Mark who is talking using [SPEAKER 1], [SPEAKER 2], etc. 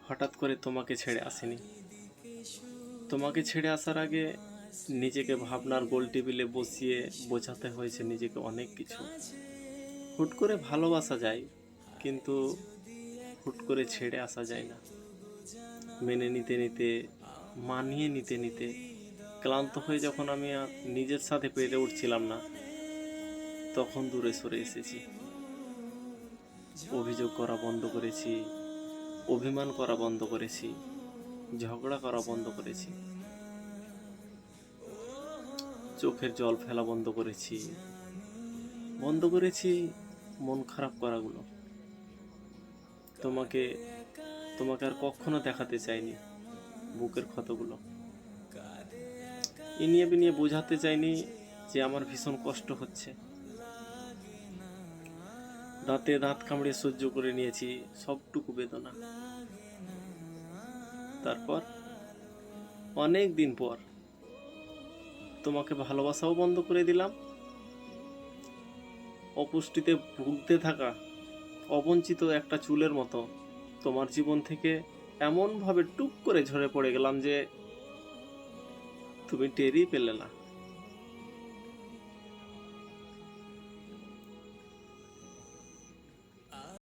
[SPEAKER 1] হঠাৎ করে তোমাকে ছেড়ে আসিনি। তোমাকে ছেড়ে আসার আগে নিজেকে ভাবনার গোল টেবিলে বসিয়ে বোঝাতে হয়েছে নিজেকে অনেক কিছু। হুট করে ভালোবাসা যায়, কিন্তু হুট করে ছেড়ে আসা যায় না। মেনে নিতে নিতে, মানিয়ে নিতে নিতে ক্লান্ত হয়ে যখন আমি আর নিজের সাথে পেরে উঠছিলাম না, তখন দূরে সরে এসেছি। অভিযোগ করা বন্ধ করেছি, অভিমান করা বন্ধ করেছি, ঝগড়া করা বন্ধ করেছি, চোখের জল ফেলা বন্ধ করেছি, মন খারাপ করাগুলো। তোমাকে তোমাকে আর কখনো দেখাতে চাইনি বুকের ক্ষতগুলো। ইনিয়ে বিনিয়ে বোঝাতে চাইনি যে আমার ভীষণ কষ্ট হচ্ছে। দাঁতে দাঁত কামড়ে সহ্য করে নিয়েছি সবটুকু বেদনা। তারপর অনেক দিন পর তোমাকে ভালোবাসাও বন্ধ করে দিলাম। অপুষ্টিতে ভুগতে থাকা অবঞ্চিত একটা চুলের মতো তোমার জীবন থেকে এমনভাবে টুক করে ঝরে পড়ে গেলাম যে তুমি টেরই পেলে না।